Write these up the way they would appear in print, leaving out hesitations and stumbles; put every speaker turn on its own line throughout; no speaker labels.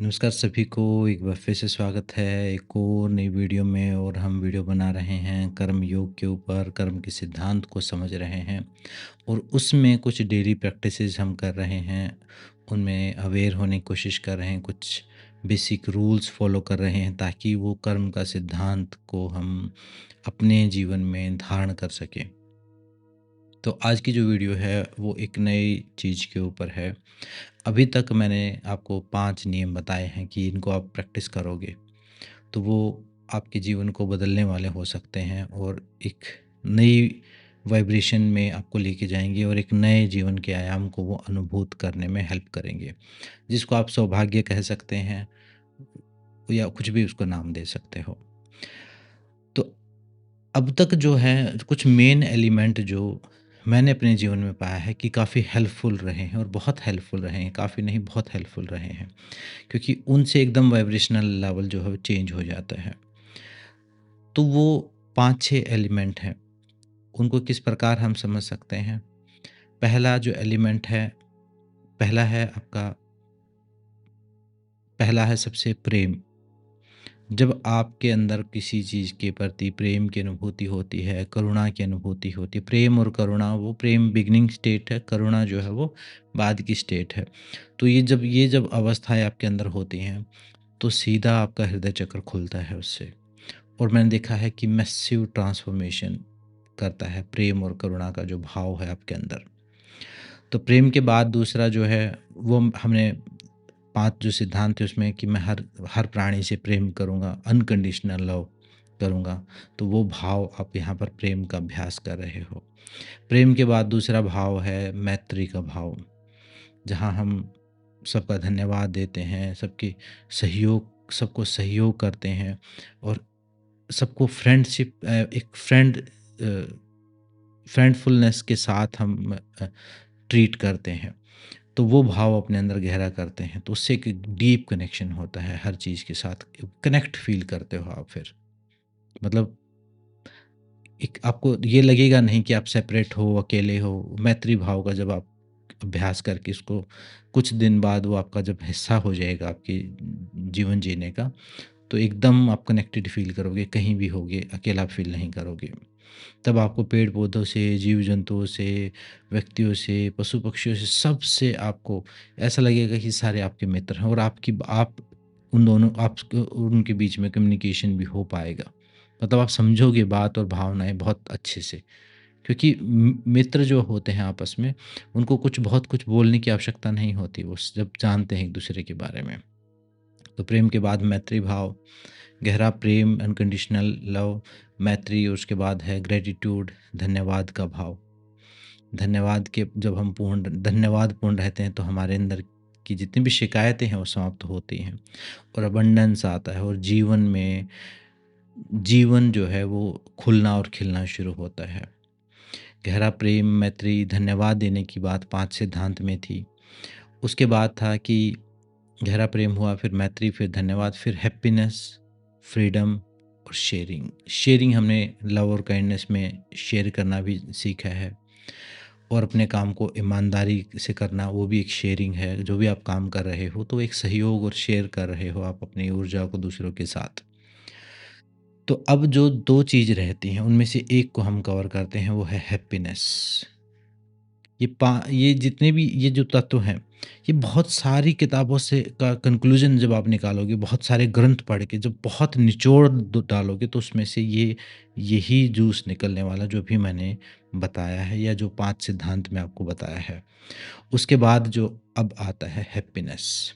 नमस्कार सभी को एक बार फिर से स्वागत है एक और नई वीडियो में। और हम वीडियो बना रहे हैं कर्म योग के ऊपर, कर्म के सिद्धांत को समझ रहे हैं और उसमें कुछ डेली प्रैक्टिसेस हम कर रहे हैं, उनमें अवेयर होने की कोशिश कर रहे हैं, कुछ बेसिक रूल्स फॉलो कर रहे हैं ताकि वो कर्म का सिद्धांत को हम अपने जीवन में धारण कर सकें। तो आज की जो वीडियो है वो एक नई चीज़ के ऊपर है। अभी तक मैंने आपको 5 नियम बताए हैं कि इनको आप प्रैक्टिस करोगे तो वो आपके जीवन को बदलने वाले हो सकते हैं और एक नई वाइब्रेशन में आपको लेके जाएँगे और एक नए जीवन के आयाम को वो अनुभूत करने में हेल्प करेंगे, जिसको आप सौभाग्य कह सकते हैं या कुछ भी उसको नाम दे सकते हो। तो अब तक जो है कुछ मेन एलिमेंट जो मैंने अपने जीवन में पाया है कि काफ़ी हेल्पफुल रहे हैं और बहुत हेल्पफुल रहे हैं, काफ़ी नहीं बहुत हेल्पफुल रहे हैं, क्योंकि उनसे एकदम वाइब्रेशनल लेवल जो है वो चेंज हो जाता है। तो वो 5-6 एलिमेंट हैं, उनको किस प्रकार हम समझ सकते हैं। पहला जो एलिमेंट है, पहला है आपका पहला है सबसे प्रेम। जब आपके अंदर किसी चीज़ के प्रति प्रेम की अनुभूति होती है, करुणा की अनुभूति होती है, प्रेम और करुणा, वो प्रेम बिगिनिंग स्टेट है, करुणा जो है वो बाद की स्टेट है। तो ये जब अवस्थाएँ आपके अंदर होती हैं, तो सीधा आपका हृदय चक्र खुलता है उससे। और मैंने देखा है कि मैसिव ट्रांसफॉर्मेशन करता है प्रेम और करुणा का जो भाव है आपके अंदर। तो प्रेम के बाद दूसरा जो है वो हमने 5 जो सिद्धांत थे उसमें कि मैं हर हर प्राणी से प्रेम करूँगा, अनकंडीशनल लव करूँगा। तो वो भाव आप यहाँ पर प्रेम का अभ्यास कर रहे हो। प्रेम के बाद दूसरा भाव है मैत्री का भाव, जहाँ हम सबका धन्यवाद देते हैं, सबको सहयोग करते हैं और सबको एक फ्रेंडफुलनेस के साथ हम ट्रीट करते हैं। तो वो भाव अपने अंदर गहरा करते हैं, तो उससे एक डीप कनेक्शन होता है हर चीज़ के साथ, कनेक्ट फ़ील करते हो आप फिर। मतलब एक आपको ये लगेगा नहीं कि आप सेपरेट हो, अकेले हो। मैत्री भाव का जब आप अभ्यास करके इसको कुछ दिन बाद वो आपका जब हिस्सा हो जाएगा आपके जीवन जीने का, तो एकदम आप कनेक्टेड फ़ील करोगे, कहीं भी होगे, अकेला फ़ील नहीं करोगे। तब आपको पेड़-पौधों से, जीव-जंतुओं से, व्यक्तियों से, पशु-पक्षियों से, सबसे आपको ऐसा लगेगा कि सारे आपके मित्र हैं और आप उन दोनों आप उनके बीच में कम्युनिकेशन भी हो पाएगा। मतलब आप समझोगे बात और भावनाएँ बहुत अच्छे से, क्योंकि मित्र जो होते हैं आपस में, उनको कुछ बोलने की आवश्यकता नहीं होती, वो जब जानते हैं एक-दूसरे के बारे में। तो प्रेम के बाद मैत्री भाव, गहरा प्रेम, अनकंडीशनल लव, मैत्री, और उसके बाद है ग्रैटिट्यूड, धन्यवाद का भाव। धन्यवाद के जब हम धन्यवादपूर्ण रहते हैं तो हमारे अंदर की जितनी भी शिकायतें हैं वो समाप्त होती हैं और अबंडेंस आता है और जीवन जो है वो खुलना और खिलना शुरू होता है। गहरा प्रेम, मैत्री, धन्यवाद देने की बात 5 सिद्धांत में थी। उसके बाद था कि गहरा प्रेम हुआ, फिर मैत्री, फिर धन्यवाद, फिर हैप्पीनेस, फ्रीडम और शेयरिंग। शेयरिंग हमने लव और काइंडनेस में शेयर करना भी सीखा है और अपने काम को ईमानदारी से करना, वो भी एक शेयरिंग है। जो भी आप काम कर रहे हो तो एक सहयोग और शेयर कर रहे हो आप अपनी ऊर्जा को दूसरों के साथ। तो अब जो 2 चीज़ रहती हैं उनमें से एक को हम कवर करते हैं, वो है हैप्पीनेस। ये जितने भी ये जो तत्व हैं, ये बहुत सारी किताबों से का कंक्लूज़न जब आप निकालोगे, बहुत सारे ग्रंथ पढ़ के जब बहुत निचोड़ डालोगे तो उसमें से यही जूस निकलने वाला जो भी मैंने बताया है या जो 5 सिद्धांत मैं आपको बताया है। उसके बाद जो अब आता है हैप्पीनेस।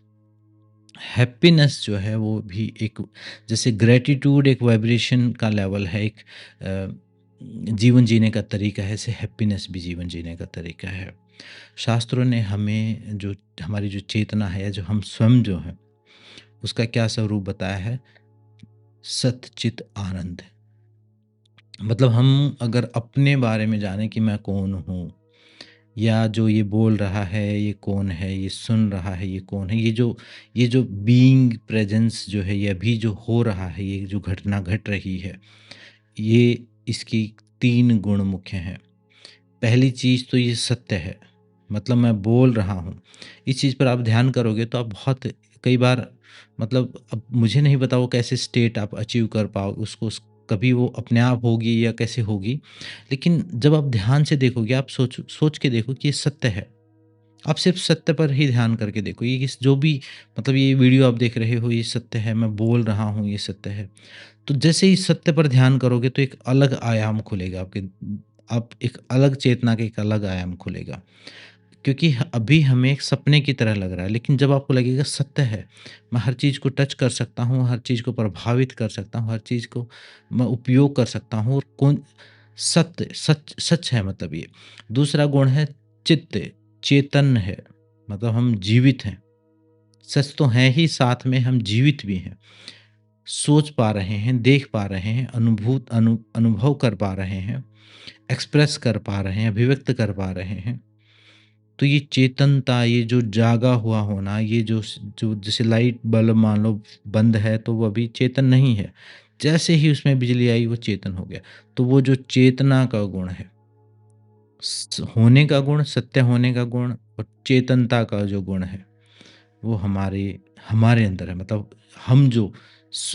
हैप्पीनेस जो है वो भी एक, जैसे ग्रैटिट्यूड एक वाइब्रेशन का लेवल है, एक जीवन जीने का तरीका है, ऐसे हैप्पीनेस भी जीवन जीने का तरीका है। शास्त्रों ने हमें जो हमारी जो चेतना है या जो हम स्वयं जो हैं, उसका क्या स्वरूप बताया है? सत चित आनंद। मतलब हम अगर अपने बारे में जानें कि मैं कौन हूँ या जो ये बोल रहा है ये कौन है, ये सुन रहा है ये कौन है, ये जो बीइंग प्रेजेंस जो है, ये अभी जो हो रहा है, ये जो घटना घट रही है, ये इसकी 3 गुण मुख्य हैं। पहली चीज़ तो ये सत्य है, मतलब मैं बोल रहा हूँ। इस चीज़ पर आप ध्यान करोगे तो आप बहुत कई बार मतलब अब मुझे नहीं पता वो कैसे स्टेट आप अचीव कर पाओ उसको कभी वो अपने आप होगी या कैसे होगी। लेकिन जब आप ध्यान से देखोगे, आप सोच सोच के देखो कि ये सत्य है। आप सिर्फ़ सत्य पर ही ध्यान करके देखो, ये किस जो भी मतलब ये वीडियो आप देख रहे हो ये सत्य है, मैं बोल रहा हूँ ये सत्य है। तो जैसे ही सत्य पर ध्यान करोगे तो एक अलग आयाम खुलेगा आपके, आप एक अलग चेतना का एक अलग आयाम खुलेगा। क्योंकि अभी हमें एक सपने की तरह लग रहा है, लेकिन जब आपको लगेगा सत्य है, मैं हर चीज़ को टच कर सकता हूँ, हर चीज़ को प्रभावित कर सकता हूँ, हर चीज़ को मैं उपयोग कर सकता हूँ, और कौन सत्य सच सच है मतलब ये। दूसरा गुण है चित्त, चेतन है, मतलब हम जीवित हैं। सच तो हैं ही, साथ में हम जीवित भी हैं। सोच पा रहे हैं, देख पा रहे हैं, अनुभव कर पा रहे हैं, एक्सप्रेस कर पा रहे हैं, अभिव्यक्त कर पा रहे हैं। तो ये चेतनता, ये जो जागा हुआ होना, ये जो जैसे लाइट बल्ब मान लो बंद है तो वो अभी चेतन नहीं है। जैसे ही उसमें बिजली आई वो चेतन हो गया। तो वो जो चेतना का गुण है, होने का गुण, सत्य होने का गुण और चेतनता का जो गुण है, वो हमारे हमारे अंदर है। मतलब हम जो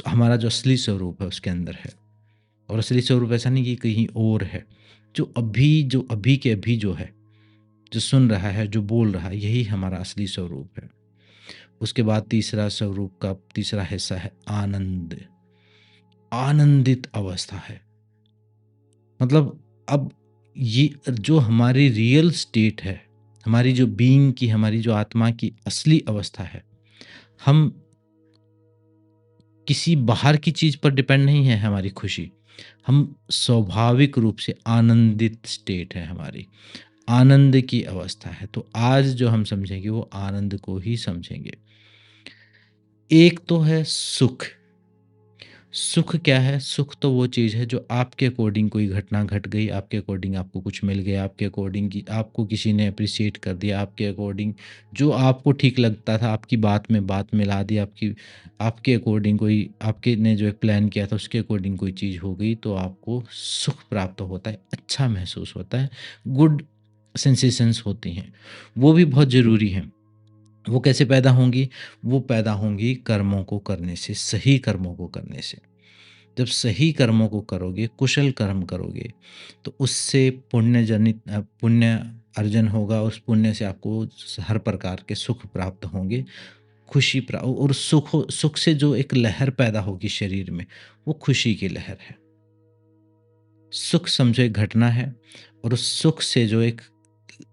हमारा जो असली स्वरूप है उसके अंदर है। और असली स्वरूप ऐसा नहीं कि कहीं और है। जो अभी के अभी जो है, जो सुन रहा है, जो बोल रहा है, यही हमारा असली स्वरूप है। उसके बाद तीसरा स्वरूप का तीसरा हिस्सा है आनंद। आनंदित अवस्था है। मतलब अब ये जो हमारी रियल स्टेट है, हमारी जो बीइंग की, हमारी जो आत्मा की असली अवस्था है, हम किसी बाहर की चीज़ पर डिपेंड नहीं है हमारी खुशी। हम स्वाभाविक रूप से आनंदित स्टेट है हमारी। आनंद की अवस्था है। तो आज जो हम समझेंगे वो आनंद को ही समझेंगे। एक तो है सुख। सुख क्या है? सुख तो वो चीज़ है जो आपके अकॉर्डिंग कोई घटना घट गई, आपके अकॉर्डिंग आपको कुछ मिल गया, आपके अकॉर्डिंग कि आपको किसी ने एप्रिशिएट कर दिया, आपके अकॉर्डिंग जो आपको ठीक लगता था, आपकी बात में बात मिला दी, आपकी आपके अकॉर्डिंग कोई आपके ने जो एक प्लान किया था उसके अकॉर्डिंग कोई चीज़ हो गई तो आपको सुख प्राप्त होता है, अच्छा महसूस होता है, गुड सेंसेशंस होती हैं। वो भी बहुत ज़रूरी हैं। वो कैसे पैदा होंगी? वो पैदा होंगी कर्मों को करने से, सही कर्मों को करने से। जब सही कर्मों को करोगे, कुशल कर्म करोगे, तो उससे पुण्य अर्जन होगा। उस पुण्य से आपको हर प्रकार के सुख प्राप्त होंगे, खुशी और सुख से जो एक लहर पैदा होगी शरीर में, वो खुशी की लहर है। सुख समझो एक घटना है, और उस सुख से जो एक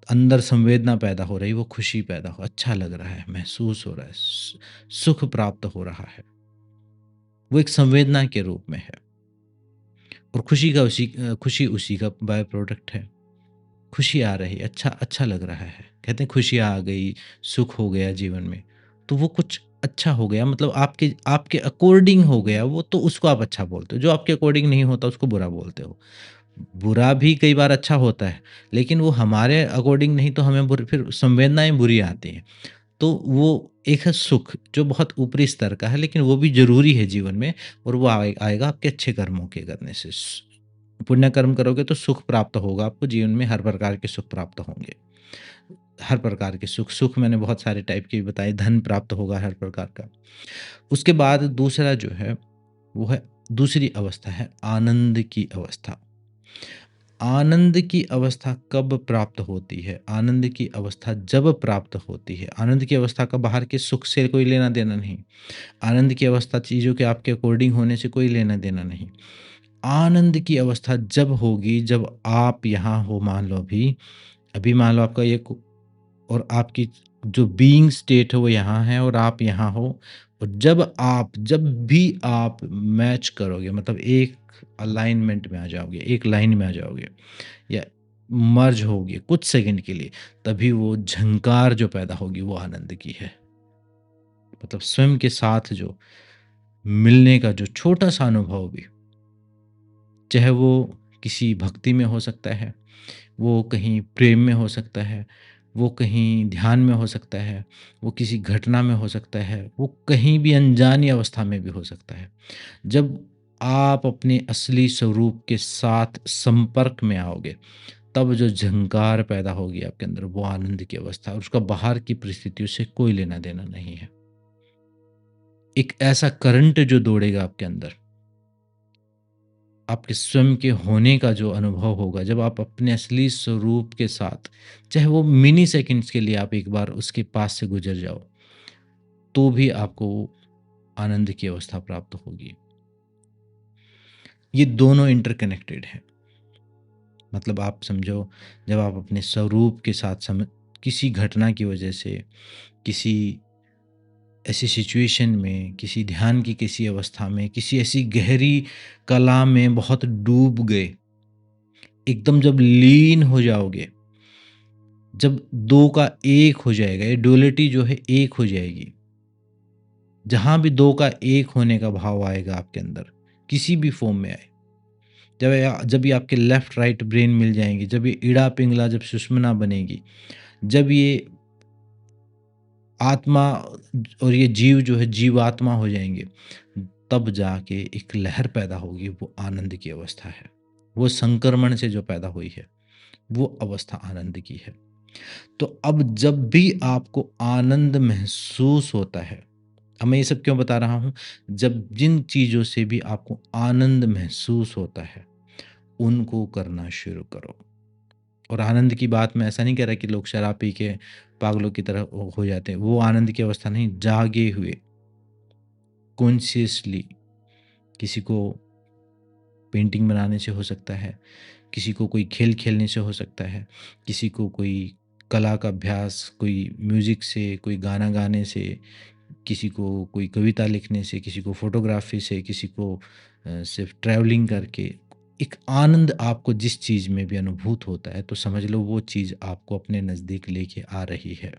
अंदर संवेदना पैदा हो रही है, वो खुशी पैदा हो, अच्छा लग रहा है, महसूस हो रहा है, सुख प्राप्त हो रहा है। वो एक संवेदना के रूप में है। और खुशी उसी का बाय प्रोडक्ट है। खुशी आ रही, अच्छा अच्छा लग रहा है। कहते हैं खुशियाँ आ गई, सुख हो गया जीवन में। तो वो कुछ अच्छा हो गया, मतलब आपके आपके अकॉर्डिंग हो गया वो, तो उसको आप अच्छा बोलते हो। जो आपके अकॉर्डिंग नहीं होता उसको बुरा बोलते हो। बुरा भी कई बार अच्छा होता है, लेकिन वो हमारे अकॉर्डिंग नहीं तो हमें फिर संवेदनाएँ बुरी आती हैं। तो वो एक है सुख जो बहुत ऊपरी स्तर का है, लेकिन वो भी ज़रूरी है जीवन में, और वो आएगा आपके अच्छे कर्मों के करने से। पुण्य कर्म करोगे तो सुख प्राप्त होगा आपको जीवन में, हर प्रकार के सुख प्राप्त होंगे। हर प्रकार के सुख मैंने बहुत सारे टाइप के भी बताए, धन प्राप्त होगा हर प्रकार का। उसके बाद दूसरा जो है वो है, दूसरी अवस्था है आनंद की अवस्था। आनंद की अवस्था कब प्राप्त होती है? आनंद की अवस्था जब प्राप्त होती है। आनंद की अवस्था का बाहर के सुख से कोई लेना-देना नहीं। आनंद की अवस्था चीज़ों के आपके अकॉर्डिंग होने से कोई लेना-देना नहीं। आनंद की अवस्था जब होगी जब आप यहाँ हो, मान लो अभी मान लो आपका ये और आपकी जो बीइंग स्टेट है वो यहाँ है और आप यहाँ हो, और जब भी आप मैच करोगे, मतलब एक अलाइनमेंट में आ जाओगे, एक लाइन में आ जाओगे या मर्ज होगे कुछ सेकंड के लिए, तभी वो झंकार जो पैदा होगी वो आनंद की है। मतलब स्वयं के साथ जो मिलने का जो छोटा-सा अनुभव भी, चाहे वो किसी भक्ति में हो सकता है, वो कहीं प्रेम में हो सकता है, वो कहीं ध्यान में हो सकता है, वो किसी घटना में हो सकता है, वो कहीं भी अनजानी अवस्था में भी हो सकता है। जब आप अपने असली स्वरूप के साथ संपर्क में आओगे, तब जो झंकार पैदा होगी आपके अंदर, वो आनंद की अवस्था है, और उसका बाहर की परिस्थितियों से कोई लेना-देना नहीं है। एक ऐसा करंट जो दौड़ेगा आपके अंदर, आपके स्वयं के होने का जो अनुभव होगा, जब आप अपने असली स्वरूप के साथ, चाहे वो मिनी सेकंड्स के लिए आप एक बार उसके पास से गुज़र जाओ, तो भी आपको आनंद की अवस्था प्राप्त होगी। ये दोनों इंटरकनेक्टेड हैं। मतलब आप समझो, जब आप अपने स्वरूप के साथ किसी घटना की वजह से, किसी ऐसी सिचुएशन में, किसी ध्यान की किसी अवस्था में, किसी ऐसी गहरी कला में बहुत डूब गए, एकदम जब लीन हो जाओगे, जब 2 का 1 हो जाएगा, ये डुअलिटी जो है 1 हो जाएगी। जहाँ भी 2 का 1 होने का भाव आएगा आपके अंदर, किसी भी फ़ॉर्म में आए, जब ये आपके लेफ्ट राइट ब्रेन मिल जाएँगे, जब ये इड़ा पिंगला जब सुषुम्ना बनेगी, जब ये आत्मा और ये जीव जो है जीवात्मा हो जाएँगे, तब जाके एक लहर पैदा होगी, वो आनंद की अवस्था है। वो संक्रमण से जो पैदा हुई है, वो अवस्था आनंद की है। तो अब जब भी आपको आनंद महसूस होता है, अब मैं ये सब क्यों बता रहा हूँ? जब जिन चीज़ों से भी आपको आनंद महसूस होता है, उनको करना शुरू करो। और आनंद की बात मैं ऐसा नहीं कह रहा कि लोग शराब पी के पागलों की तरह हो जाते हैं, वो आनंद की अवस्था नहीं, जागे हुए, कॉन्शियसली। किसी को पेंटिंग बनाने से हो सकता है, किसी को कोई खेल खेलने से हो सकता है, किसी को कोई कला का अभ्यास, कोई म्यूज़िक से, कोई गाना गाने से, किसी को कोई कविता लिखने से, किसी को फ़ोटोग्राफ़ी से, किसी को सिर्फ़ ट्रैवलिंग करके। एक आनंद आपको जिस चीज़ में भी अनुभूत होता है, तो समझ लो वो चीज़ आपको अपने नज़दीक लेके आ रही है।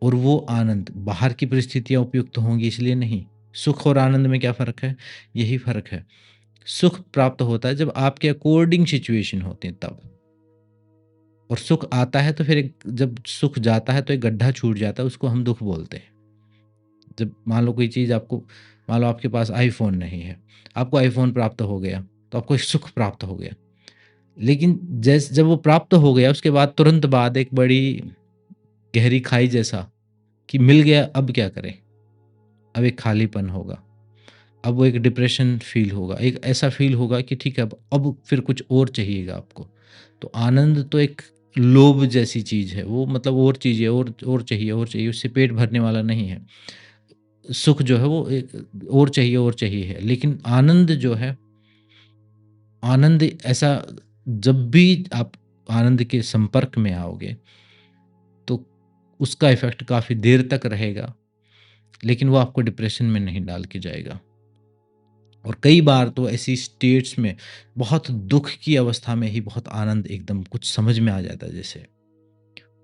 और वो आनंद बाहर की परिस्थितियाँ उपयुक्त होंगी इसलिए नहीं। सुख और आनंद में क्या फ़र्क है? यही फ़र्क है। सुख प्राप्त होता है जब आपके अकॉर्डिंग सिचुएशन होते हैं तब। और सुख आता है तो फिर एक, जब सुख जाता है तो एक गड्ढा छूट जाता है, उसको हम दुःख बोलते हैं। जब मान लो कोई चीज़ आपको, मान लो आपके पास आईफ़ोन नहीं है, आपको आईफ़ोन प्राप्त हो गया, तो आपको एक सुख प्राप्त हो गया। लेकिन जब वो प्राप्त हो गया उसके बाद तुरंत बाद एक बड़ी गहरी खाई जैसा कि मिल गया, अब क्या करें? अब एक खालीपन होगा। अब वो एक डिप्रेशन फ़ील होगा, एक ऐसा फ़ील होगा कि ठीक है, अब फिर कुछ और चाहिएगा आपको। तो आनंद तो एक लोभ जैसी चीज़ है, वो मतलब और चाहिए, और चाहिए, उससे पेट भरने वाला नहीं है। सुख जो है वो एक और चाहिए है, लेकिन आनंद जो है, आनंद ऐसा, जब भी आप आनंद के संपर्क में आओगे, तो उसका इफ़ेक्ट काफ़ी देर तक रहेगा, लेकिन वो आपको डिप्रेशन में नहीं डाल के जाएगा। और कई बार तो ऐसी स्टेट्स में, बहुत दुःख की अवस्था में ही बहुत आनंद एकदम कुछ समझ में आ जाता है, जैसे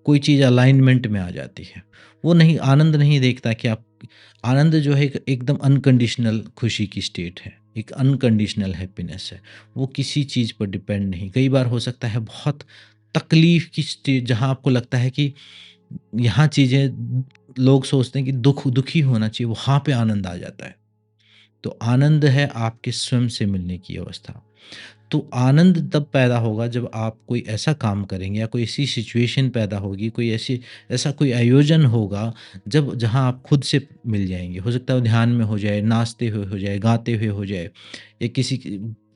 कोई चीज़ अलाइनमेंट में आ जाती है। वो नहीं, आनंद नहीं देखता कि आप, आनंद जो है एक एकदम अनकंडीशनल खुशी की स्टेट है, एक अनकंडीशनल हैप्पीनेस है। वो किसी चीज़ पर डिपेंड नहीं। कई बार हो सकता है बहुत तकलीफ़ की स्टेट, जहाँ आपको लगता है कि यहाँ चीज़ें, लोग सोचते हैं कि दुखी होना चाहिए, वहाँ पे आनंद आ जाता है। तो आनंद है आपके स्वयं से मिलने की अवस्था। तो आनंद तब पैदा होगा जब आप कोई ऐसा काम करेंगे, या कोई ऐसी सिचुएशन पैदा होगी, कोई ऐसी, ऐसा कोई आयोजन होगा, जब जहाँ आप खुद से मिल जाएँगे। हो सकता है वो ध्यान में हो जाए, नाचते हुए हो जाए, गाते हुए हो जाए, या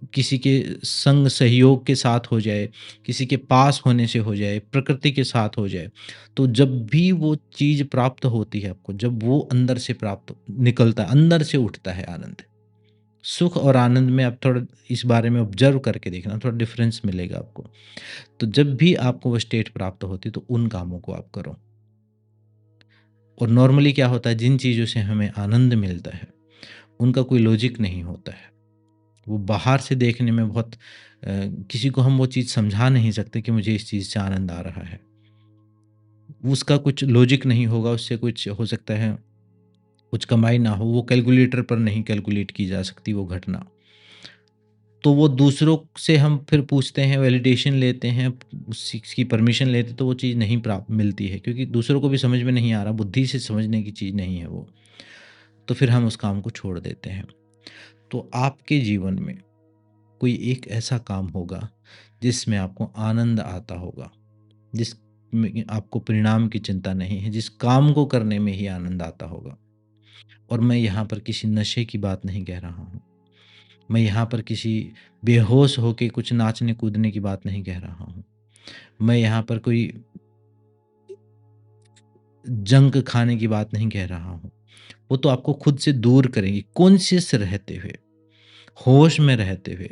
किसी के संग सहयोग के साथ हो जाए, किसी के पास होने से हो जाए, प्रकृति के साथ हो जाए। तो जब भी वो चीज़ प्राप्त होती है आपको, जब वो अंदर से प्राप्त निकलता है, अंदर से उठता है आनंद। सुख और आनंद में आप थोड़ा इस बारे में ऑब्ज़र्व करके देखना, थोड़ा डिफ़रेंस मिलेगा आपको। तो जब भी आपको वो स्टेट प्राप्त होती है, तो उन कामों को आप करो। और नॉर्मली क्या होता है, जिन चीज़ों से हमें आनंद मिलता है, उनका कोई लॉजिक नहीं होता है। वो बाहर से देखने में बहुत किसी को हम वो चीज़ समझा नहीं सकते कि मुझे इस चीज़ से आनंद आ रहा है। उसका कुछ लॉजिक नहीं होगा, उससे कुछ हो सकता है, कुछ कमाई ना हो, वो कैलकुलेटर पर नहीं कैलकुलेट की जा सकती वो घटना। तो वो दूसरों से हम फिर पूछते हैं, वैलिडेशन लेते हैं, उस चीज़ की परमिशन लेते हैं, तो वो चीज़ नहीं प्राप्त मिलती है, क्योंकि दूसरों को भी समझ में नहीं आ रहा, बुद्धि से समझने की चीज़ नहीं है वो। तो फिर हम उस काम को छोड़ देते हैं। तो आपके जीवन में कोई एक ऐसा काम होगा जिसमें आपको आनंद आता होगा, जिसमें आपको परिणाम की चिंता नहीं है, जिस काम को करने में ही आनंद आता होगा। और मैं यहाँ पर किसी नशे की बात नहीं कह रहा हूँ। मैं यहाँ पर किसी बेहोश होके कुछ नाचने-कूदने की बात नहीं कह रहा हूँ। मैं यहाँ पर कोई जंक खाने की बात नहीं कह रहा हूँ। वो तो आपको खुद से दूर करेंगी, कॉन्शियस रहते हुए, होश में रहते हुए।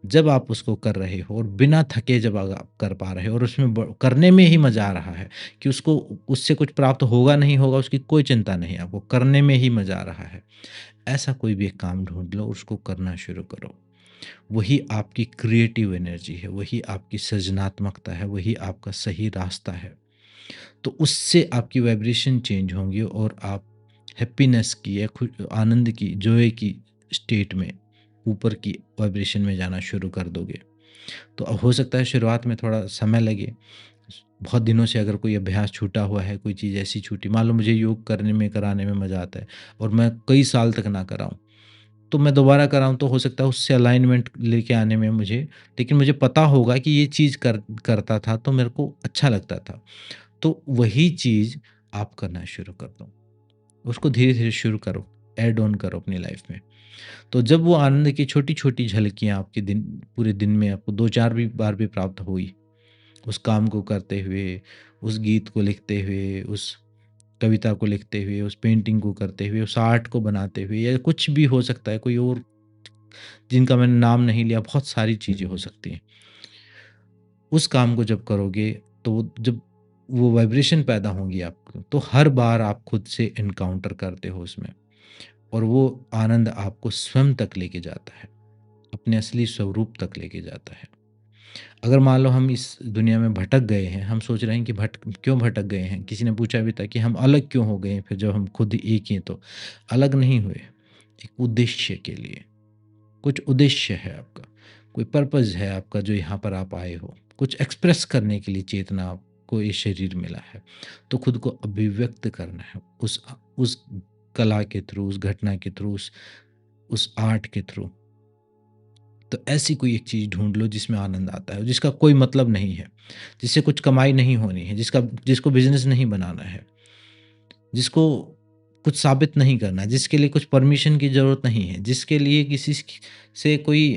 जब आप उसको कर रहे हो और बिना थके जब आप कर पा रहे हो और उसमें करने में ही मज़ा आ रहा है कि उसको उससे कुछ प्राप्त होगा नहीं होगा उसकी कोई चिंता नहीं है, आपको करने में ही मज़ा आ रहा है। ऐसा कोई भी एक काम ढूँढ लो, उसको करना शुरू करो। वही आपकी क्रिएटिव एनर्जी है, वही आपकी सृजनात्मकता है, वही आपका सही रास्ता है। तो उससे आपकी वाइब्रेशन चेंज होंगी और आप हैप्पीनेस की या आनंद की, जॉय की स्टेट में, ऊपर की वाइब्रेशन में जाना शुरू कर दोगे। तो अब हो सकता है शुरुआत में थोड़ा समय लगे। बहुत दिनों से अगर कोई अभ्यास छूटा हुआ है, कोई चीज़ ऐसी छूटी, मान लो मुझे योग करने में, कराने में मज़ा आता है और मैं कई साल तक ना कराऊँ, तो मैं दोबारा कराऊँ तो हो सकता है उससे अलाइनमेंट लेके आने में मुझे, लेकिन मुझे पता होगा कि ये चीज़ करता था तो मेरे को अच्छा लगता था। तो वही चीज़ आप करना शुरू कर दो। उसको धीरे-धीरे शुरू करो, ऐड ऑन करो अपनी लाइफ़ में। तो जब वो आनंद की छोटी-छोटी झलकियाँ आपके दिन, पूरे दिन में आपको 2-4 भी बार भी प्राप्त हुई, उस काम को करते हुए, उस गीत को लिखते हुए, उस कविता को लिखते हुए, उस पेंटिंग को करते हुए, उस आर्ट को बनाते हुए, या कुछ भी हो सकता है, कोई और जिनका मैंने नाम नहीं लिया, बहुत सारी चीज़ें हो सकती हैं। उस काम को जब करोगे तो जब वो वाइब्रेशन पैदा होंगी आपको, तो हर बार आप खुद से एनकाउंटर करते हो उसमें, और वो आनंद आपको स्वयं तक लेके जाता है, अपने असली स्वरूप तक लेके जाता है। अगर मान लो हम इस दुनिया में भटक गए हैं, हम सोच रहे हैं कि क्यों भटक गए हैं? किसी ने पूछा भी था कि हम अलग क्यों हो गए हैं फिर जब हम खुद एक ही हैं तो? अलग नहीं हुए, एक उद्देश्य के लिए। कुछ उद्देश्य है आपका, कोई पर्पज़ है आपका जो यहाँ पर आप आए हो। कुछ एक्सप्रेस करने के लिए चेतना आपको ये शरीर मिला है, तो खुद को अभिव्यक्त करना है उस कला के थ्रू, उस घटना के थ्रू, उस आर्ट के थ्रू। तो ऐसी कोई एक चीज़ ढूँढ लो जिसमें आनंद आता है, जिसका कोई मतलब नहीं है, जिससे कुछ कमाई नहीं होनी है, जिसको बिज़नेस नहीं बनाना है, जिसको कुछ साबित नहीं करना है, जिसके लिए कुछ परमिशन की ज़रूरत नहीं है, जिसके लिए से कोई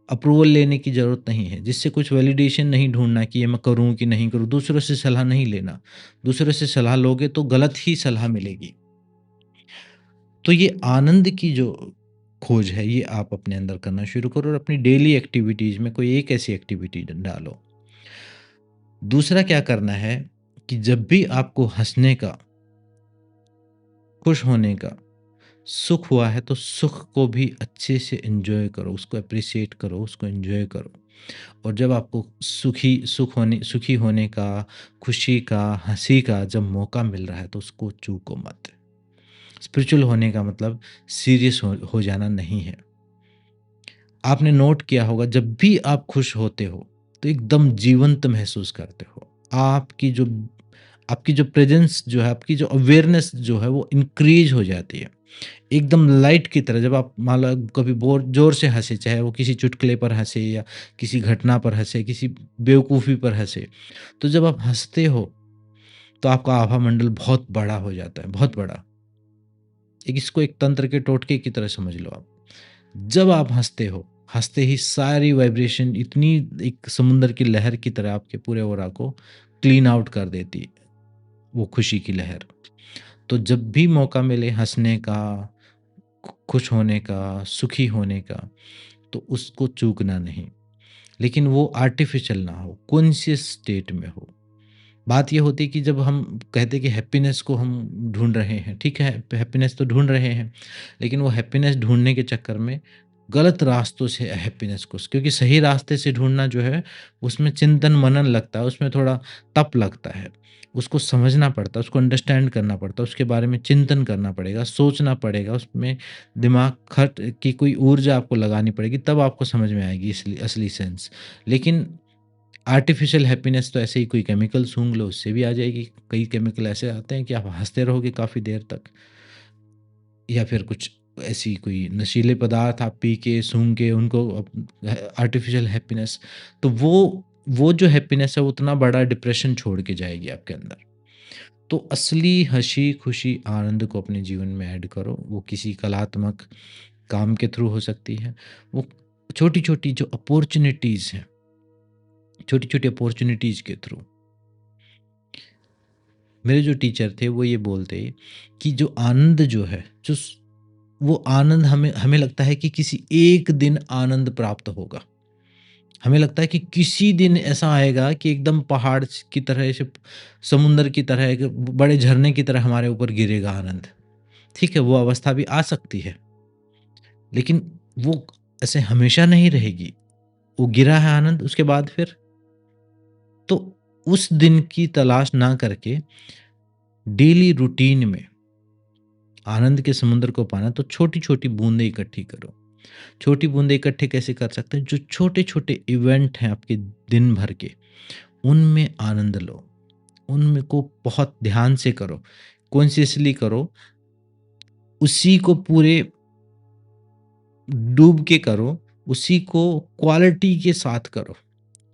अप्रूवल लेने की ज़रूरत नहीं है, जिससे कुछ वैलिडेशन नहीं ढूँढना कि ये मैं करूँ कि नहीं करूँ, दूसरों से सलाह नहीं लेना। दूसरों से सलाह लोगे तो गलत ही सलाह मिलेगी। तो ये आनंद की जो खोज है, ये आप अपने अंदर करना शुरू करो और अपनी डेली एक्टिविटीज़ में कोई एक ऐसी एक्टिविटी डालो। दूसरा क्या करना है कि जब भी आपको हँसने का, खुश होने का, सुख हुआ है तो सुख को भी अच्छे से एन्जॉय करो, उसको एप्रिशिएट करो, उसको एन्जॉय करो। और जब आपको सुखी होने का, खुशी का, हँसी का जब मौका मिल रहा है तो उसको चूको मत। स्पिरिचुअल होने का मतलब सीरियस हो जाना नहीं है। आपने नोट किया होगा जब भी आप खुश होते हो, तो एकदम जीवंत महसूस करते हो। आपकी जो प्रेज़ेंस जो है, आपकी जो अवेयरनेस जो है वो इंक्रीज़ हो जाती है। एकदम लाइट की तरह जब आप मान लो कभी बोर ज़ोर से हँसे, चाहे वो किसी चुटकुले पर हँसे या किसी घटना पर हँसे, किसी बेवकूफ़ी पर हँसे, तो जब आप हँसते हो, तो आपका आभा मंडल बहुत बड़ा हो जाता है, बहुत बड़ा। इसको एक तंत्र के टोटके की तरह समझ लो आप। जब आप हँसते हो, हँसते ही सारी वाइब्रेशन इतनी एक समुंदर की लहर की तरह आपके पूरे ऑरा को क्लीन आउट कर देती है, वो खुशी की लहर। तो जब भी मौका मिले हँसने का, खुश होने का, सुखी होने का, तो उसको चूकना नहीं। लेकिन वो आर्टिफ़िशियल ना हो, कॉन्शियस स्टेट में हो। बात ये होती है कि जब हम कहते हैं कि हैप्पीनेस को हम ढूँढ रहे हैं, ठीक है, हैप्पीनेस तो ढूँढ रहे हैं, लेकिन वो हैप्पीनेस ढूँढने के चक्कर में गलत रास्तों से हैप्पीनेस को, क्योंकि सही रास्ते से ढूँढना जो है, उसमें चिंतन-मनन लगता है, उसमें थोड़ा तप लगता है। उसको समझना पड़ता है, उसको अंडरस्टैंड करना पड़ता है, उसके बारे में चिंतन करना पड़ेगा, सोचना पड़ेगा, उसमें दिमाग खट की कोई ऊर्जा आपको लगानी पड़ेगी, तब आपको समझ में आएगी असली असली सेंस। लेकिन आर्टिफ़िशियल हैप्पीनेस तो ऐसे ही कोई केमिकल सूँघ लो उससे भी आ जाएगी। कई केमिकल ऐसे आते हैं कि आप हँसते रहोगे काफ़ी देर तक, या फिर कुछ ऐसी कोई नशीले पदार्थ आप पी के, सूँघ के उनको आर्टिफ़िशियल हैप्पीनेस, तो वो जो हैप्पीनेस है वो उतना बड़ा डिप्रेशन छोड़ के जाएगी आपके अंदर। तो असली हँसी, खुशी, आनंद को अपने जीवन में ऐड करो। वो किसी कलात्मक काम के थ्रू हो सकती है। वो छोटी-छोटी जो अपॉर्च्युनिटीज़ हैं, छोटी-छोटी अपॉर्च्युनिटीज़ के थ्रू। मेरे जो टीचर थे वो ये बोलते कि जो आनंद जो है, जो स वो आनंद हमें हमें लगता है कि किसी एक दिन आनंद प्राप्त होगा। हमें लगता है कि किसी दिन ऐसा आएगा कि एकदम पहाड़ की तरह से समुंदर की तरह एक बड़े झरने की तरह हमारे ऊपर गिरेगा आनंद। ठीक है, वो अवस्था भी आ सकती है, लेकिन वो ऐसे हमेशा नहीं रहेगी। वो गिरा है आनंद, उसके बाद फिर तो उस दिन की तलाश ना करके डेली रूटीन में आनंद के समुद्र को पाना, तो छोटी-छोटी बूंदें इकट्ठी करो। छोटी बूंदें इकट्ठे कैसे कर सकते हैं? जो छोटे-छोटे इवेंट हैं आपके दिन भर के, उनमें आनंद लो। उनमें को बहुत ध्यान से करो, कॉन्शियसली करो, उसी को पूरे डूब के करो, उसी को क्वालिटी के साथ करो,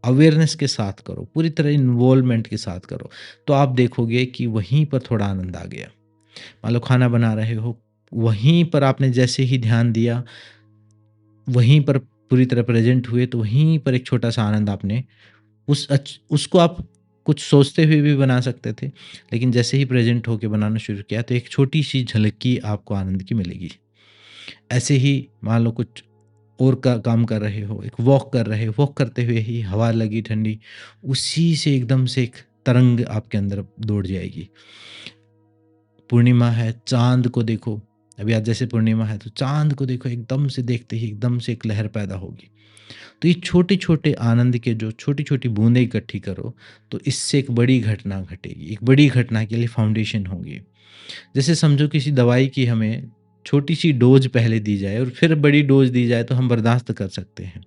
अवेयरनेस के साथ करो, पूरी तरह इन्वॉल्वमेंट के साथ करो। तो आप देखोगे कि वहीं पर थोड़ा आनंद आ गया। मान लो खाना बना रहे हो, वहीं पर आपने जैसे ही ध्यान दिया, वहीं पर पूरी तरह प्रेज़ेंट हुए, तो वहीं पर एक छोटा-सा आनंद आपने उसको आप कुछ सोचते हुए भी बना सकते थे, लेकिन जैसे ही प्रेज़ेंट होके बनाना शुरू किया, तो एक छोटी-सी झलकी आपको आनंद की मिलेगी। ऐसे ही मान लो कुछ और का काम कर रहे हो, एक वॉक कर रहे हो, वॉक करते हुए ही हवा लगी ठंडी, उसी से एकदम से एक तरंग आपके अंदर दौड़ जाएगी। पूर्णिमा है, चाँद को देखो, अभी आज जैसे पूर्णिमा है, तो चाँद को देखो, एकदम से देखते ही एकदम से एक लहर पैदा होगी। तो ये छोटे-छोटे आनंद के जो छोटी-छोटी बूँदें इकट्ठी करो, तो इससे एक बड़ी घटना घटेगी, एक बड़ी घटना के लिए फाउंडेशन होगी। जैसे समझो किसी दवाई की हमें छोटी-सी डोज़ पहले दी जाए और फिर बड़ी डोज़ दी जाए, तो हम बर्दाश्त कर सकते हैं।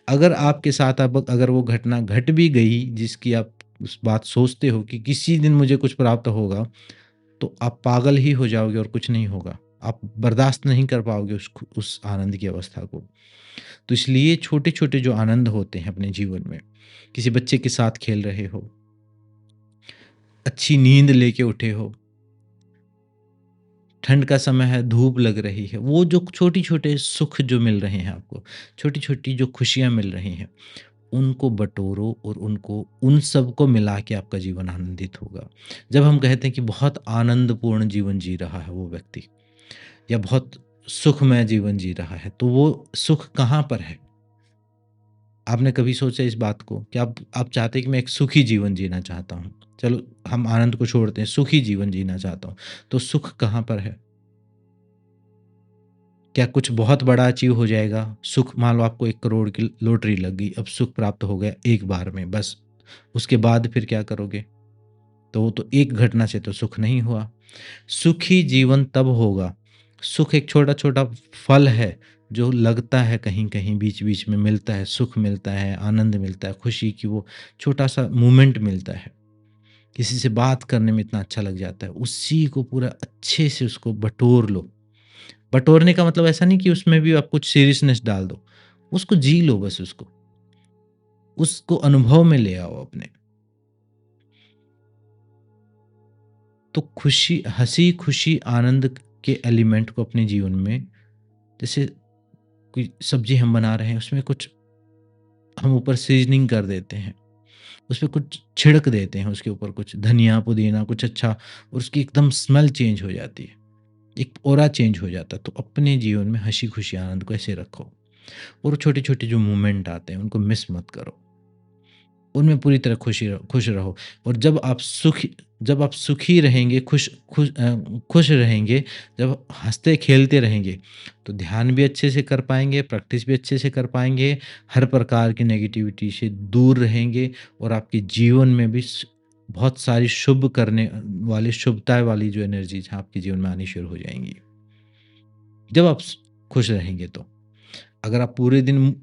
अगर आपके साथ अब अगर वो घटना घट भी गई, जिसकी आप उस बात सोचते हो कि किसी दिन मुझे कुछ प्राप्त होगा, तो आप पागल ही हो जाओगे और कुछ नहीं होगा। आप बर्दाश्त नहीं कर पाओगे उस आनंद की अवस्था को। तो इसलिए छोटे-छोटे जो आनंद होते हैं अपने जीवन में, किसी बच्चे के साथ खेल रहे हो, अच्छी नींद लेके उठे हो, ठंड का समय है, धूप लग रही है, वो जो छोटे-छोटे सुख जो मिल रहे हैं आपको, छोटी-छोटी जो खुशियाँ मिल रही हैं, उनको बटोरो और उनको उन सबको मिला के आपका जीवन आनंदित होगा। जब हम कहते हैं कि बहुत आनंदपूर्ण जीवन जी रहा है वो व्यक्ति या बहुत सुखमय जीवन जी रहा है, तो वो सुख कहाँ पर है? आपने कभी सोचा इस बात को कि आप चाहते हैं कि मैं एक सुखी जीवन जीना चाहता हूँ। चलो हम आनंद को छोड़ते हैं, सुखी जीवन जीना चाहता हूँ। तो सुख कहाँ पर है? क्या कुछ बहुत बड़ा अचीव हो जाएगा? सुख मान लो आपको 1 करोड़ की लॉटरी लग गई, अब सुख प्राप्त हो गया एक बार में बस। उसके बाद फिर क्या करोगे? तो वो तो एक घटना से तो सुख नहीं हुआ। सुखी जीवन तब होगा, सुख एक छोटा-छोटा फल है, जो लगता है कहीं-कहीं बीच-बीच में मिलता है, सुख मिलता है, आनंद मिलता है, खुशी की वो छोटा-सा मोमेंट मिलता है। किसी से बात करने में इतना अच्छा लग जाता है, उसी को पूरा अच्छे से उसको बटोर लो। बटोरने का मतलब ऐसा नहीं कि उसमें भी आप कुछ सीरियसनेस डाल दो, उसको जी लो बस उसको, उसको अनुभव में ले आओ अपने। तो खुशी हँसी, खुशी, आनंद के एलिमेंट को अपने जीवन में जैसे कोई सब्ज़ी हम बना रहे हैं, उसमें कुछ हम ऊपर सीज़निंग कर देते हैं, उसपे कुछ छिड़क देते हैं, उसके ऊपर कुछ धनिया, पुदीना कुछ अच्छा और उसकी एकदम स्मेल चेंज हो जाती है, एक ऑरा चेंज हो जाता है। तो अपने जीवन में हँसी-खुशी, आनंद को ऐसे रखो और छोटे-छोटे जो मोमेंट आते हैं, उनको मिस मत करो। उनमें पूरी तरह खुश रहो और जब आप सुखी रहेंगे, खुश रहेंगे, जब हँसते-खेलते रहेंगे, तो ध्यान भी अच्छे से कर पाएँगे, प्रैक्टिस भी अच्छे से कर पाएँगे, हर प्रकार की नेगेटिविटी से दूर रहेंगे और आपके जीवन में भी बहुत सारी शुभ करने वाली शुभता वाली जो एनर्जीज़ हैं, आपके जीवन में आनी शुरू हो जाएँगी। जब आप खुश रहेंगे तो। अगर आप पूरे दिन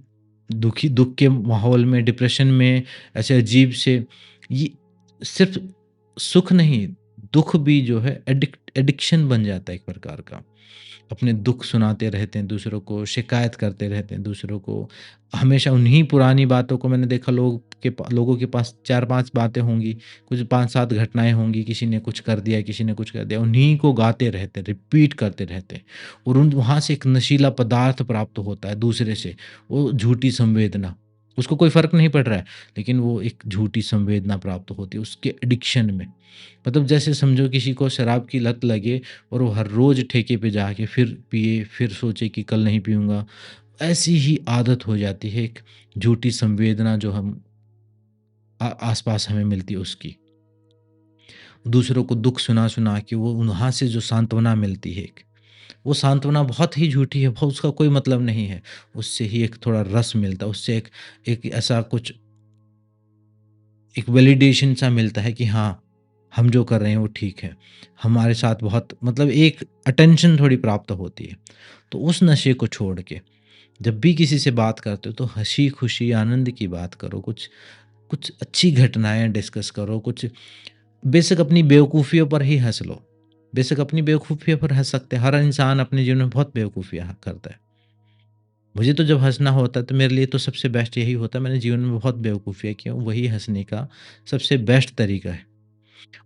दुःख के माहौल में, डिप्रेशन में, ऐसे अजीब से ये सिर्फ़ सुख नहीं, दुःख भी जो है एडिक्शन बन जाता है एक प्रकार का। अपने दुःख सुनाते रहते हैं दूसरों को, शिकायत करते रहते हैं दूसरों को। हमेशा उन्हीं पुरानी बातों को मैंने देखा लोगों के पास 4-5 बातें होंगी, कुछ 5-7 घटनाएँ होंगी, किसी ने कुछ कर दिया, किसी ने कुछ कर दिया, उन्हीं को गाते रहते हैं, रिपीट करते रहते हैं और उन वहाँ से एक नशीला पदार्थ प्राप्त होता है दूसरे से, वो झूठी संवेदना। उसको कोई फ़र्क नहीं पड़ रहा है, लेकिन वो एक झूठी संवेदना प्राप्त होती है उसके एडिक्शन में। मतलब जैसे समझो किसी को शराब की लत लगे और वो हर रोज़ ठेके पे जाके फिर पिए, फिर सोचे कि कल नहीं पीऊँगा। ऐसी ही आदत हो जाती है एक झूठी संवेदना जो हम आस-पास हमें मिलती है उसकी। दूसरों को दुःख सुना-सुना के वो वहाँ से जो सांत्वना मिलती है एक, वो सांत्वना बहुत ही झूठी है, बहुत उसका कोई मतलब नहीं है। उससे ही एक थोड़ा रस मिलता है, उससे एक एक ऐसा कुछ एक वैलिडेशन सा मिलता है कि हाँ, हम जो कर रहे हैं वो ठीक है। हमारे साथ बहुत मतलब एक अटेंशन थोड़ी प्राप्त होती है। तो उस नशे को छोड़ के जब भी किसी से बात करते हो तो हँसी-खुशी, आनंद की बात करो, कुछ कुछ अच्छी घटनाएँ डिस्कस करो, कुछ बेशक अपनी बेवकूफ़ियों पर ही हँस लो। बेशक अपनी बेवकूफ़ियों पर हँस सकते हैं, हर इंसान अपने जीवन में बहुत बेवकूफ़ियाँ करता है। मुझे तो जब हँसना होता है तो मेरे लिए तो सबसे बेस्ट यही होता है, मैंने जीवन में बहुत बेवकूफ़ियाँ की हैं, वही हँसने का सबसे बेस्ट तरीका है।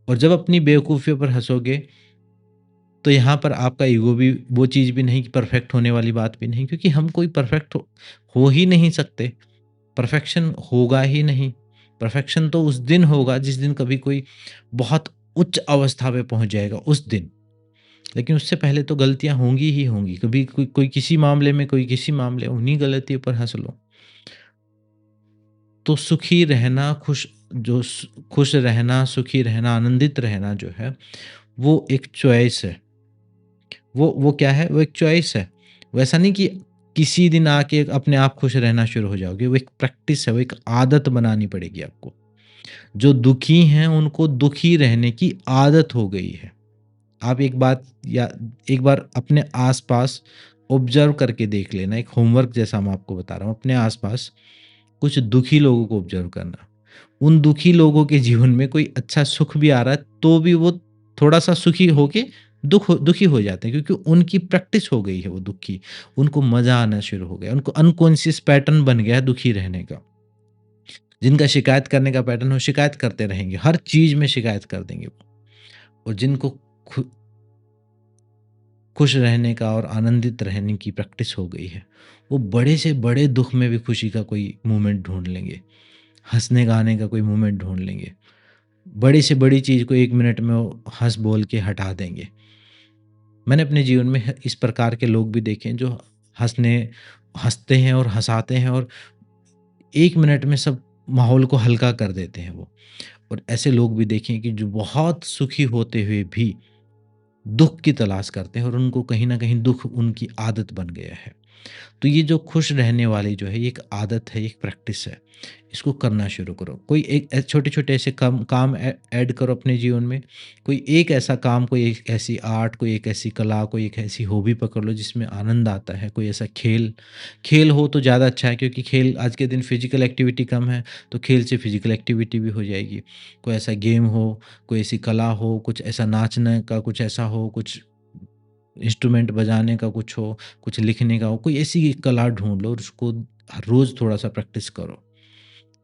और जब अपनी बेवकूफ़ियों पर हँसोगे, तो यहाँ पर आपका ईगो भी वो चीज़ भी नहीं कि परफ़ेक्ट होने वाली बात भी नहीं क्योंकि हम कोई परफ़ेक्ट हो ही नहीं सकते। परफ़ेक्शन होगा ही नहीं। परफ़ेक्शन तो उस दिन होगा जिस दिन कभी कोई बहुत उच्च अवस्था पे पहुँच जाएगा, उस दिन। लेकिन उससे पहले तो गलतियाँ होंगी ही होंगी। कभी कोई कोई किसी मामले में, कोई किसी मामले उन्हीं गलतियों पर हँस लो। तो सुखी रहना, खुश रहना, सुखी रहना, आनंदित रहना जो है, वो एक चॉइस है। वो क्या है? वो एक चॉइस है। वो ऐसा नहीं कि किसी दिन आके अपने आप खुश रहना शुरू हो जाओगे, वो एक प्रैक्टिस है, वो एक आदत बनानी पड़ेगी आपको। जो दुखी हैं, उनको दुखी रहने की आदत हो गई है। आप एक बार अपने आस-पास ऑब्ज़र्व करके देख लेना, एक होमवर्क जैसा मैं आपको बता रहा हूँ, अपने आस-पास कुछ दुखी लोगों को ऑब्ज़र्व करना। उन दुखी लोगों के जीवन में कोई अच्छा सुख भी आ रहा है, तो भी वो थोड़ा-सा सुखी होके दुखी हो जाते हैं क्योंकि उनकी प्रैक्टिस हो गई है वो दुःख की। उनको मज़ा आना शुरू हो गया, उनको अनकॉन्शियस पैटर्न बन गया है दुखी रहने का। जिनका शिकायत करने का पैटर्न हो, शिकायत करते रहेंगे, हर चीज़ में शिकायत कर देंगे वो। और जिनको खु खुश रहने का और आनंदित रहने की प्रैक्टिस हो गई है, वो बड़े से बड़े दुःख में भी खुशी का कोई मोमेंट ढूँढ लेंगे, हँसने-गाने का कोई मोमेंट ढूँढ लेंगे। बड़ी से बड़ी चीज़ को 1 मिनट में वो हँस बोल के हटा देंगे। मैंने अपने जीवन में इस प्रकार के लोग भी देखे हैं जो हँसने हँसते हैं और हँसाते हैं और 1 मिनट में सब माहौल को हल्का कर देते हैं वो। और ऐसे लोग भी देखे हैं कि जो बहुत सुखी होते हुए भी दुःख की तलाश करते हैं और उनको कहीं न कहीं दुःख उनकी आदत बन गया है। तो ये जो खुश रहने वाली जो है ये एक आदत है, एक प्रैक्टिस है। इसको करना शुरू करो। कोई एक छोटे-छोटे ऐसे काम ऐड करो अपने जीवन में। कोई एक ऐसा काम, कोई एक ऐसी आर्ट, कोई एक ऐसी कला, कोई एक ऐसी हॉबी पकड़ लो जिसमें आनंद आता है। कोई ऐसा खेल, खेल हो तो ज़्यादा अच्छा है क्योंकि खेल आज के दिन फिज़िकल एक्टिविटी कम है, तो खेल से फिज़िकल एक्टिविटी भी हो जाएगी। कोई ऐसा गेम हो, कोई ऐसी कला हो, कुछ ऐसा नाचने का कुछ ऐसा हो, कुछ इंस्ट्रूमेंट बजाने का कुछ हो, कुछ लिखने का हो, कोई ऐसी कला ढूँढ लो और उसको हर रोज़ थोड़ा-सा प्रैक्टिस करो।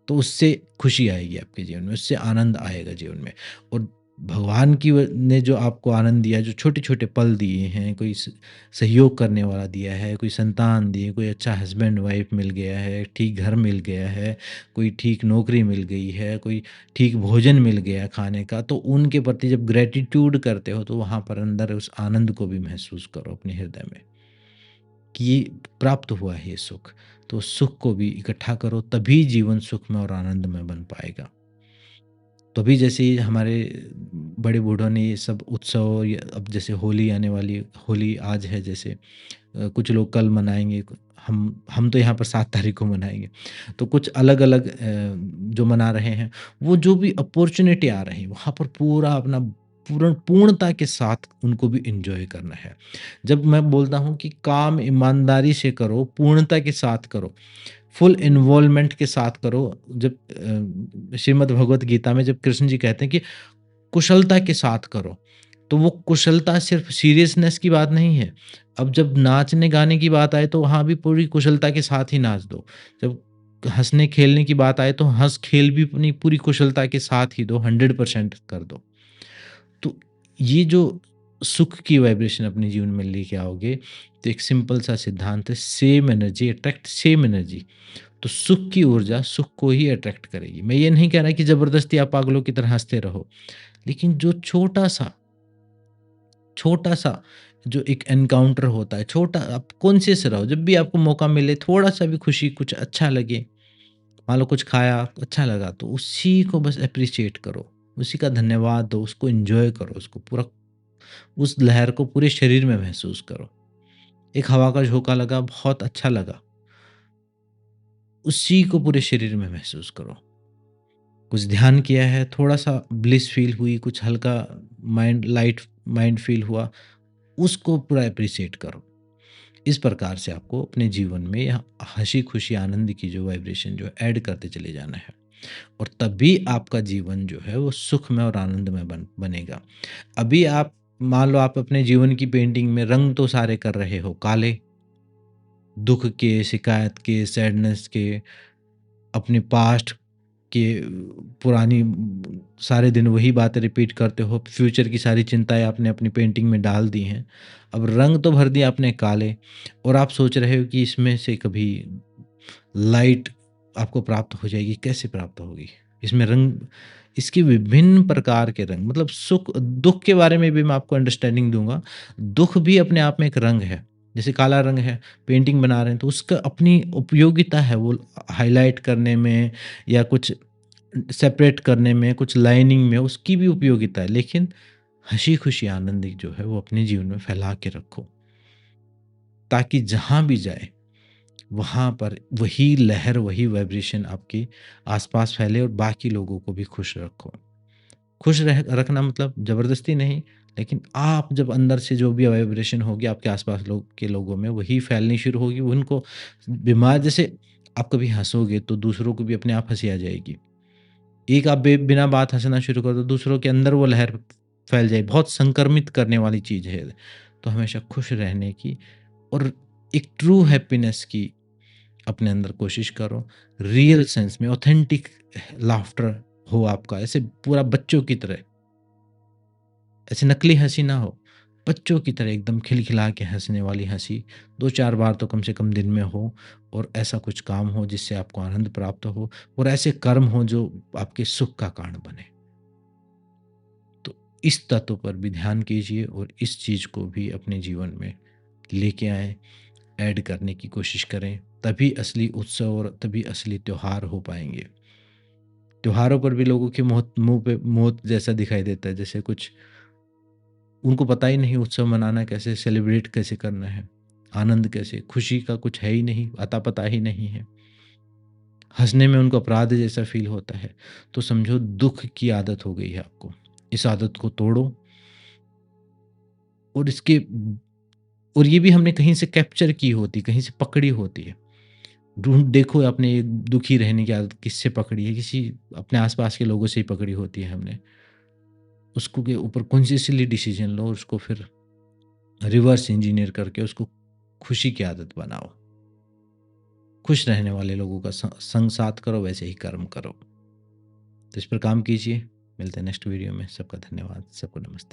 तो उससे खुशी आएगी आपके जीवन में, उससे आनंद आएगा जीवन में। और भगवान की व ने जो आपको आनंद दिया है, जो छोटे-छोटे पल दिए हैं, कोई सहयोग करने वाला दिया है, कोई संतान दी है, कोई अच्छा हस्बैंड-वाइफ मिल गया है, ठीक घर मिल गया है, कोई ठीक नौकरी मिल गई है, कोई ठीक भोजन मिल गया है खाने का, तो उनके प्रति जब ग्रैटिट्यूड करते हो, तो वहाँ पर अंदर उस आनंद को भी महसूस करो अपने हृदय में। कि ये प्राप्त हुआ है ये सुख। तो उस सुख को भी इकट्ठा करो तभी जीवन सुखमय और आनंदमय बन पाएगा। तभी जैसे ये हमारे बड़े बूढ़ों ने ये सब उत्सव या अब जैसे होली आने वाली होली आज है जैसे कुछ लोग कल मनाएँगे, हम तो यहाँ पर 7 तारीख को मनाएँगे। तो कुछ अलग-अलग जो मना रहे हैं, वो जो भी अपॉर्च्युनिटी आ रही है, वहाँ पर पूरा अपना पूर्णता के साथ उनको भी एन्जॉय करना है। जब मैं बोलता हूँ कि काम ईमानदारी से करो, पूर्णता के साथ करो, फुल इन्वॉल्वमेंट के साथ करो। जब श्रीमद् भगवत गीता में जब कृष्ण जी कहते हैं कि कुशलता के साथ करो। तो वो कुशलता सिर्फ़ सीरियसनेस की बात नहीं है। अब जब नाचने-गाने की बात आए तो वहाँ भी पूरी कुशलता के साथ ही नाच दो। जब हँसने-खेलने की बात आए तो हँस-खेल भी अपनी पूरी कुशलता के साथ ही दो, 100% कर दो। तो ये जो सुख की वाइब्रेशन अपने जीवन में लेके आओगे, तो एक सिंपल सा सिद्धांत है, same energy attract same energy. तो सुख की ऊर्जा सुख को ही अट्रैक्ट करेगी। मैं ये नहीं कह रहा कि ज़बरदस्ती आप पागलों की तरह हँसते रहो, लेकिन जो छोटा-सा जो एक एनकाउंटर होता है, छोटा आप कॉन्शियस रहो, जब भी आपको मौका मिले, थोड़ा-सा भी खुशी, कुछ अच्छा लगे, मान लो कुछ खाया, अच्छा लगा, तो उसी को बस एप्रिशिएट करो, उसी का धन्यवाद दो, उसको एन्जॉय करो, उसको पूरा उस लहर को पूरे शरीर में महसूस करो। एक हवा का झोंका लगा, बहुत अच्छा लगा, उसी को पूरे शरीर में महसूस करो। कुछ ध्यान किया है, थोड़ा-सा ब्लिस फ़ील हुई, कुछ हल्का लाइट माइंड फ़ील हुआ, उसको पूरा एप्रिशिएट करो। इस प्रकार से आपको अपने जीवन में यह हँसी-खुशी, आनंद की जो वाइब्रेशन जो है ऐड करते चले जाना है और तभी आपका जीवन जो है वो सुखमय और आनंदमय बनेगा। अभी आप मान लो आप अपने जीवन की पेंटिंग में रंग तो सारे कर रहे हो काले, दुःख के, शिकायत के, सैडनेस के, अपने पास्ट के पुरानी सारे दिन वही बातें रिपीट करते हो, फ्यूचर की सारी चिंताएँ आपने अपनी पेंटिंग में डाल दी हैं। अब रंग तो भर दिया आपने काले और आप सोच रहे हो कि इसमें से कभी लाइट आपको प्राप्त हो जाएगी, कैसे प्राप्त होगी? इसमें रंग इसके विभिन्न प्रकार के रंग मतलब सुख दुःख के बारे में भी मैं आपको अंडरस्टैंडिंग दूँगा। दुःख भी अपने आप में एक रंग है। जैसे काला रंग है, पेंटिंग बना रहे हैं तो उसका अपनी उपयोगिता है वो हाइलाइट करने में या कुछ सेपरेट करने में, कुछ लाइनिंग में उसकी भी उपयोगिता है। लेकिन हँसी-खुशी आनंद जो है वो अपने जीवन में फैला के रखो, ताकि जहाँ भी जाए वहाँ पर वही लहर, वही वाइब्रेशन आपके आस-पास फैले और बाकी लोगों को भी खुश रखो। खुश रखना मतलब ज़बरदस्ती नहीं, लेकिन आप जब अंदर से जो भी वाइब्रेशन होगी आपके आस-पास के लोगों में वही फैलनी शुरू होगी। उनको बीमार जैसे आप कभी हँसोगे तो दूसरों को भी अपने आप हँसी आ जाएगी। एक आप बिना बात हँसना शुरू कर दो, दूसरों के अंदर वो लहर फैल जाए, बहुत संक्रमित करने वाली चीज़ है। तो हमेशा खुश रहने की और एक ट्रू हैप्पीनेस की अपने अंदर कोशिश करो। रियल सेंस में ऑथेंटिक लाफ्टर हो आपका, ऐसे पूरा बच्चों की तरह, ऐसे नकली हँसी ना हो। बच्चों की तरह एकदम खिलखिला के हँसने वाली हँसी 2-4 बार तो कम से कम दिन में हो और ऐसा कुछ काम हो जिससे आपको आनंद प्राप्त हो और ऐसे कर्म हो जो आपके सुख का कारण बने। तो इस तत्व पर भी ध्यान कीजिए और इस चीज़ को भी अपने जीवन में लेके आएँ, ऐड करने की कोशिश करें, तभी असली उत्सव और तभी असली त्योहार हो पाएँगे। त्योहारों पर भी लोगों के मुँह पे मौत जैसा दिखाई देता है, जैसे कुछ उनको पता ही नहीं उत्सव मनाना कैसे, सेलिब्रेट कैसे करना है, आनंद कैसे, खुशी का कुछ है ही नहीं, अता-पता ही नहीं है। हँसने में उनको अपराध जैसा फ़ील होता है, तो समझो दुःख की आदत हो गई है आपको। इस आदत को तोड़ो और इसके और ये भी हमने कहीं से कैप्चर की होती, कहीं से पकड़ी होती है। ढूँढ देखो आपने ये दुखी रहने की आदत किससे पकड़ी है, किसी अपने आस-पास के लोगों से ही पकड़ी होती है हमने। उसको के ऊपर कॉन्शियसली डिसीज़न लो और उसको फिर रिवर्स इंजीनियर करके उसको खुशी की आदत बनाओ। खुश रहने वाले लोगों का संग साथ करो, वैसे ही कर्म करो। तो इस पर काम कीजिए। मिलते हैं नेक्स्ट वीडियो में। सबका धन्यवाद। सबको नमस्ते।